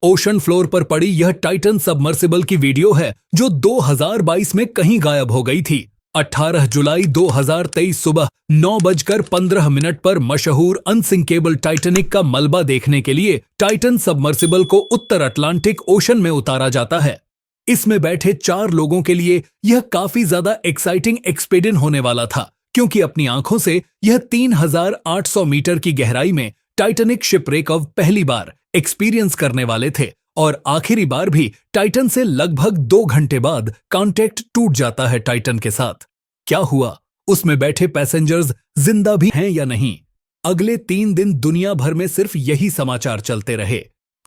Ocean floor पर पड़ी यह टाइटन सबमर्सिबल की वीडियो है जो 2022 में कहीं गायब हो गई थी। 18 जुलाई 2023 सुबह 9:15 पर मशहूर अनसिंकेबल टाइटैनिक का मलबा देखने के लिए टाइटन सबमर्सिबल को उत्तर अटलांटिक ओशन में उतारा जाता है। इसमें बैठे 4 लोगों के लिए यह काफी ज्यादा एक्साइटिंग एक्सपीडियन होने वाला था, क्योंकि अपनी आंखों से यह 3800 मीटर की गहराई में टाइटैनिक शिपरेक ऑफ पहली बार एक्सपीरियंस करने वाले थे और आखिरी बार भी टाइटन से लगभग 2 घंटे बाद कांटेक्ट टूट जाता है टाइटन के साथ। क्या हुआ? उसमें बैठे पैसेंजर्स जिंदा भी हैं या नहीं? अगले 3 दिन दुनिया भर में सिर्फ यही समाचार चलते रहे।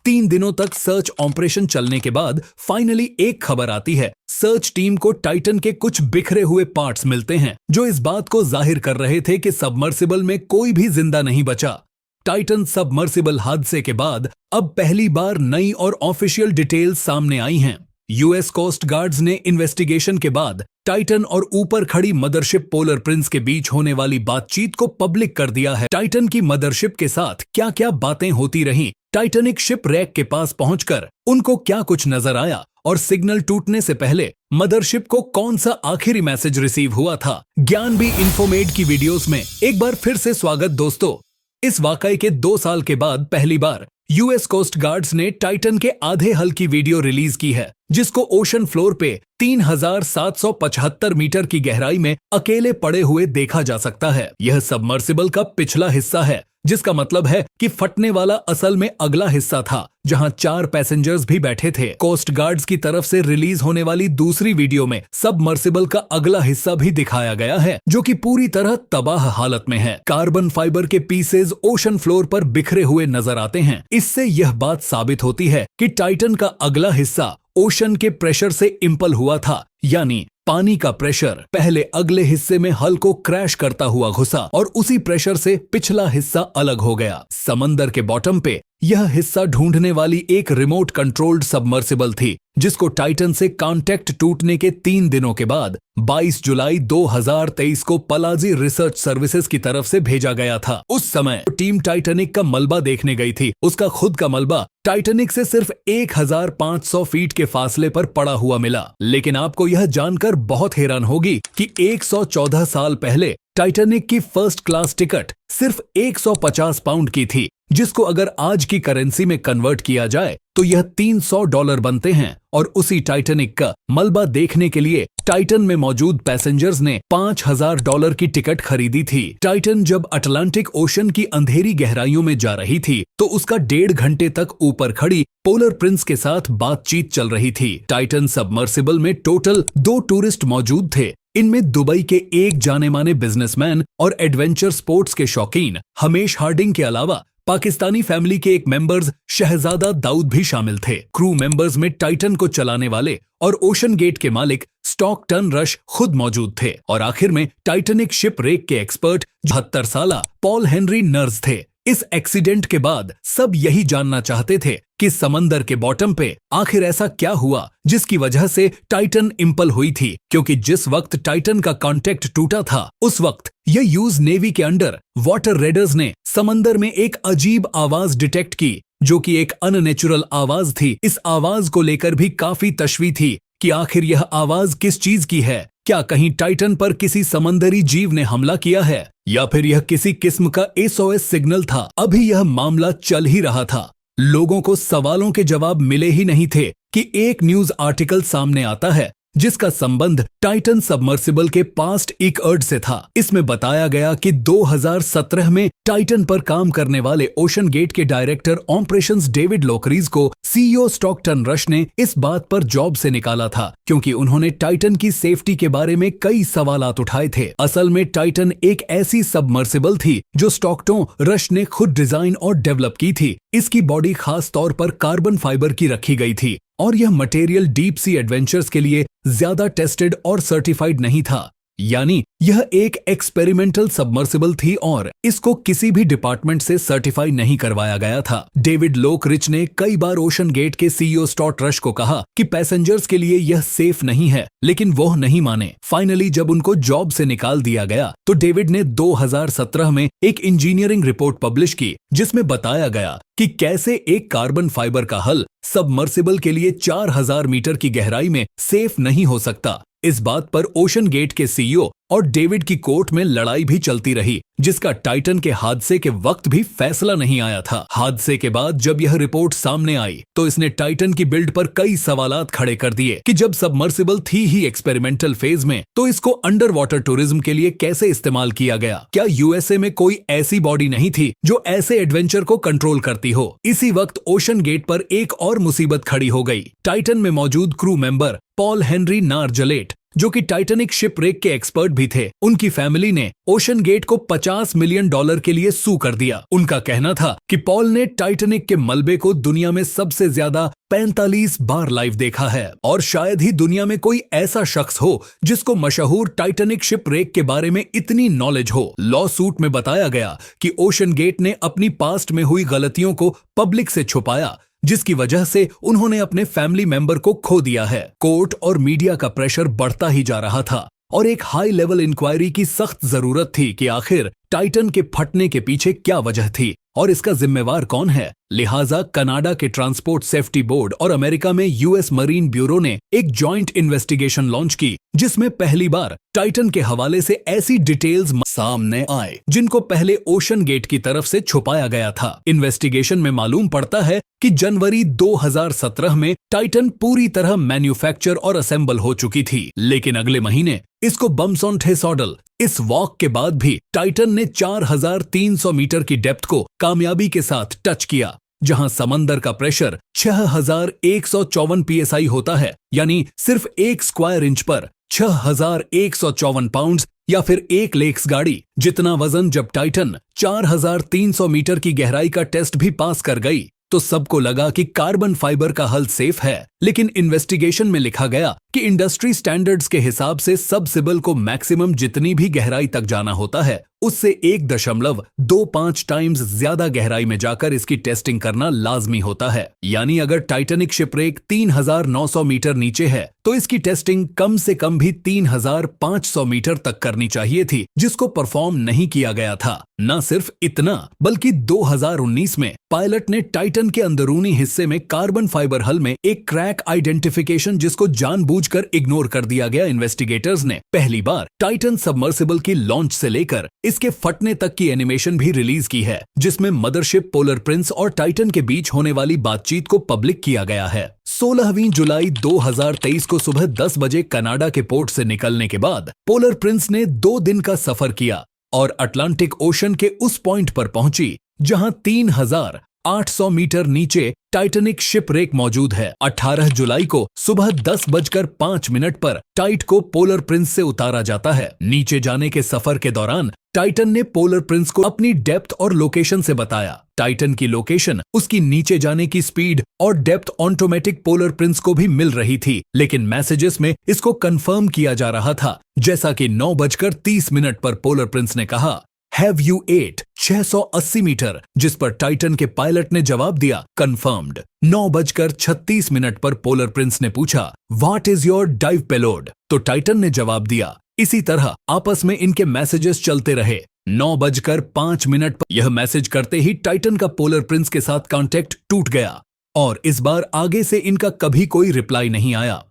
3 दिनों तक सर्च ऑपरेशन चलने के बाद फाइनली एक खबर आती है। सर्च टीम को टाइटन के कुछ बिखरे हुए पार्ट्स मिलते हैं जो इस बात को जाहिर कर रहे थे कि सबमर्सिबल में कोई भी जिंदा नहीं बचा। टाइटन सबमर्सिबल हादसे के बाद अब पहली बार नई और ऑफिशियल डिटेल्स सामने आई हैं। यूएस कोस्ट गार्ड्स ने इन्वेस्टिगेशन के बाद टाइटन और ऊपर खड़ी मदरशिप पोलर प्रिंस के बीच होने वाली बातचीत को पब्लिक कर दिया है। टाइटन की मदरशिप के साथ क्या क्या बातें होती रहीं, टाइटैनिक शिप रैक के पास पहुंचकर उनको क्या कुछ नजर आया और सिग्नल टूटने से पहले मदरशिप को कौन सा आखिरी मैसेज रिसीव हुआ था। ज्ञान भी इन्फोमेड की वीडियोस में एक बार फिर से स्वागत दोस्तों। इस वाकये के 2 साल के बाद पहली बार यूएस कोस्ट गार्ड्स ने टाइटन के आधे हल की वीडियो रिलीज की है, जिसको ओशन फ्लोर पे 3775 मीटर की गहराई में अकेले पड़े हुए देखा जा सकता है। यह सबमर्सिबल का पिछला हिस्सा है, जिसका मतलब है कि फटने वाला असल में अगला हिस्सा था, जहां 4 पैसेंजर्स भी बैठे थे। कोस्ट गार्ड्स की तरफ से रिलीज होने वाली दूसरी वीडियो में सबमर्सिबल का अगला हिस्सा भी दिखाया गया है, जो कि पूरी तरह तबाह हालत में है। कार्बन फाइबर के पीसेज ओशन फ्लोर पर बिखरे हुए नजर आते हैं। इससे यह बात साबित होती है कि टाइटन का अगला हिस्सा ओशन के प्रेशर से इंपल हुआ था, यानी पानी का प्रेशर पहले अगले हिस्से में हल को क्रैश करता हुआ घुसा और उसी प्रेशर से पिछला हिस्सा अलग हो गया। समंदर के बॉटम पे यह हिस्सा ढूंढने वाली एक रिमोट कंट्रोल्ड सबमर्सिबल थी, जिसको टाइटन से कांटेक्ट टूटने के 3 दिनों के बाद 22 जुलाई 2023 को पलाजी रिसर्च सर्विसेज की तरफ से भेजा गया था। उस समय टीम टाइटैनिक का मलबा देखने गई थी। उसका खुद का मलबा टाइटैनिक से सिर्फ 1500 फीट के फासले पर पड़ा हुआ मिला। लेकिन आपको यह जानकर बहुत हैरान होगी कि 114 साल पहले टाइटैनिक की फर्स्ट क्लास टिकट सिर्फ 150 पाउंड की थी, जिसको अगर आज की करेंसी में कन्वर्ट किया जाए तो यह $300 बनते हैं। और उसी टाइटैनिक का मलबा देखने के लिए टाइटन में मौजूद पैसेंजर्स ने $5000 की टिकट खरीदी थी। टाइटन जब अटलांटिक ओशन की अंधेरी गहराइयों में जा रही थी तो उसका 1.5 घंटे तक ऊपर खड़ी पोलर प्रिंस के साथ बातचीत चल रही थी। टाइटन सबमर्सिबल में टोटल 2 टूरिस्ट मौजूद थे। इनमें दुबई के एक जाने माने बिजनेसमैन और एडवेंचर स्पोर्ट्स के शौकीन हमेश हार्डिंग के अलावा पाकिस्तानी फैमिली के एक मेंबर्स शहजादा दाऊद भी शामिल थे। क्रू मेंबर्स में टाइटन को चलाने वाले और ओशन गेट के मालिक स्टॉकटन रश खुद मौजूद थे और आखिर में टाइटैनिक शिप रेक के एक्सपर्ट 72 साला पॉल हेनरी नर्स थे। इस एक्सीडेंट के बाद सब यही जानना चाहते थे कि समंदर के बॉटम पे आखिर ऐसा क्या हुआ जिसकी वजह से टाइटन इंपल हुई थी, क्योंकि जिस वक्त टाइटन का कांटेक्ट टूटा था उस वक्त यह यूएस नेवी के अंडर वाटर रेडर्स ने समंदर में एक अजीब आवाज डिटेक्ट की, जो कि एक अननेचुरल आवाज थी। इस आवाज को लेकर भी काफी तशवी थी कि आखिर यह आवाज किस चीज की है। क्या कहीं टाइटन पर किसी समंदरी जीव ने हमला किया है या फिर यह किसी किस्म का SOS सिग्नल था। अभी यह मामला चल ही रहा था। लोगों को सवालों के जवाब मिले ही नहीं थे कि एक न्यूज आर्टिकल सामने आता है जिसका संबंध टाइटन सबमर्सिबल के पास्ट इकअर्ड से था। इसमें बताया गया कि 2017 में टाइटन पर काम करने वाले ओशन गेट के डायरेक्टर ऑपरेशंस डेविड लोकरीज को CEO स्टॉकटन रश ने इस बात पर जॉब से निकाला था, क्योंकि उन्होंने टाइटन की सेफ्टी के बारे में कई सवालात उठाए थे। असल में टाइटन एक ऐसी सबमर्सिबल थी जो स्टॉकटन रश ने खुद डिजाइन और डेवलप की थी। इसकी बॉडी खास तौर पर कार्बन फाइबर की रखी गई थी और यह मटेरियल डीप सी एडवेंचर्स के लिए ज्यादा टेस्टेड और सर्टिफाइड नहीं था। यानी यह एक एक्सपेरिमेंटल सबमर्सिबल थी और इसको किसी भी डिपार्टमेंट से सर्टिफाई नहीं करवाया गया था। डेविड लोकरिच ने कई बार ओशन गेट के सीईओ स्टॉट रश को कहा कि पैसेंजर्स के लिए यह सेफ नहीं है, लेकिन वो नहीं माने। फाइनली जब उनको जॉब से निकाल दिया गया तो डेविड ने 2017 में एक इंजीनियरिंग रिपोर्ट पब्लिश की जिसमें बताया गया कि कैसे एक कार्बन फाइबर का हल सबमर्सिबल के लिए 4000 मीटर की गहराई में सेफ नहीं हो सकता। इस बात पर ओशन गेट के सीईओ और डेविड की कोर्ट में लड़ाई भी चलती रही, जिसका टाइटन के हादसे के वक्त भी फैसला नहीं आया था। हादसे के बाद जब यह रिपोर्ट सामने आई तो इसने टाइटन की बिल्ड पर कई सवालात खड़े कर दिए कि जब सबमर्सिबल थी ही एक्सपेरिमेंटल फेज में तो इसको अंडर वाटर टूरिज्म के लिए कैसे इस्तेमाल किया गया। क्या यूएसए में कोई ऐसी बॉडी नहीं थी जो ऐसे एडवेंचर को कंट्रोल करती हो। इसी वक्त ओशन गेट पर एक और मुसीबत खड़ी हो गई। टाइटन में मौजूद क्रू मेंबर पॉल हेनरी नारजलेट, जो कि टाइटैनिक शिपरेक के एक्सपर्ट भी थे, उनकी फैमिली ने ओशन गेट को $50 मिलियन के लिए सू कर दिया। उनका कहना था कि पॉल ने टाइटैनिक के मलबे को दुनिया में सबसे ज्यादा 45 बार लाइव देखा है और शायद ही दुनिया में कोई ऐसा शख्स हो जिसको मशहूर टाइटैनिक शिपरेक के बारे में इतनी नॉलेज हो। लॉ सूट में बताया गया कि ओशन गेट ने अपनी पास्ट में हुई गलतियों को पब्लिक से छुपाया, जिसकी वजह से उन्होंने अपने फैमिली मेंबर को खो दिया है। कोर्ट और मीडिया का प्रेशर बढ़ता ही जा रहा था और एक हाई लेवल इंक्वायरी की सख्त जरूरत थी कि आखिर टाइटन के फटने के पीछे क्या वजह थी और इसका जिम्मेवार कौन है। लिहाजा कनाडा के ट्रांसपोर्ट सेफ्टी बोर्ड और अमेरिका में यूएस मरीन ब्यूरो ने एक जॉइंट इन्वेस्टिगेशन लॉन्च की, जिसमें पहली बार टाइटन के हवाले से ऐसी डिटेल्स सामने आए जिनको पहले ओशन गेट की तरफ से छुपाया गया था। इन्वेस्टिगेशन में मालूम पड़ता है कि जनवरी 2017 में टाइटन पूरी तरह मैन्युफैक्चर और असेंबल हो चुकी थी, लेकिन अगले महीने इसको बम्स ऑन टेसॉडल इस वॉक के बाद भी टाइटन ने 4300 मीटर की डेप्थ को कामयाबी के साथ टच किया, जहां समंदर का प्रेशर 6154 psi होता है, यानी सिर्फ 1 स्क्वायर इंच पर 6154 पाउंड्स या फिर एक लेक्स गाड़ी जितना वजन। जब टाइटन 4300 मीटर की गहराई का टेस्ट भी पास कर गई तो सबको लगा कि कार्बन फाइबर का हल सेफ है, लेकिन इन्वेस्टिगेशन में लिखा गया कि इंडस्ट्री स्टैंडर्ड्स के हिसाब से सबसिबल को मैक्सिमम जितनी भी गहराई तक जाना होता है उससे 1.25 टाइम्स ज्यादा गहराई में जाकर इसकी टेस्टिंग करना लाजमी होता है। यानी अगर टाइटैनिक शिपरेक 3900 मीटर नीचे है तो इसकी टेस्टिंग कम से कम भी 3500 मीटर तक करनी चाहिए थी, जिसको परफॉर्म नहीं किया गया था। न सिर्फ इतना बल्कि 2019 में पायलट ने टाइटन के अंदरूनी हिस्से में कार्बन फाइबर हल में एक क्रैक आइडेंटिफिकेशन जिसको जानबूझकर इग्नोर कर दिया गया। इन्वेस्टिगेटर्स ने पहली बार टाइटन सबमर्सिबल की लॉन्च से लेकर इसके फटने तक की एनिमेशन भी रिलीज की है, जिसमें मदरशिप पोलर प्रिंस और टाइटन के बीच होने वाली बातचीत को पब्लिक किया गया है। 16वीं जुलाई 2023 को सुबह 10 बजे कनाडा के पोर्ट से निकलने के बाद पोलर प्रिंस ने 2 दिन का सफर किया और अटलांटिक ओशन के उस पॉइंट पर पहुंची जहां 3800 मीटर नीचे टाइटैनिक शिपरेक मौजूद है। 18 जुलाई को सुबह 10:05 पर टाइट को पोलर प्रिंस से उतारा जाता है। नीचे जाने के सफर के दौरान टाइटन ने पोलर प्रिंस को अपनी डेप्थ और लोकेशन से बताया। टाइटन की लोकेशन, उसकी नीचे जाने की स्पीड और डेप्थ ऑटोमेटिक पोलर प्रिंस को भी मिल रही थी, लेकिन मैसेजेस में इसको कंफर्म किया जा रहा था। जैसा कि 9:30 पर पोलर प्रिंस ने कहा, हैव यू एट 680 मीटर, जिस पर टाइटन के पायलट ने जवाब दिया, कंफर्म्ड। 9:36 पर पोलर प्रिंस ने पूछा, what is your dive payload, तो टाइटन ने जवाब दिया। इसी तरह आपस में इनके मैसेजेस चलते रहे। 9:05 पर यह मैसेज करते ही टाइटन का पोलर प्रिंस के साथ कांटेक्ट टूट गया और इस बार आगे से इनका कभी कोई रिप्लाई नहीं आया।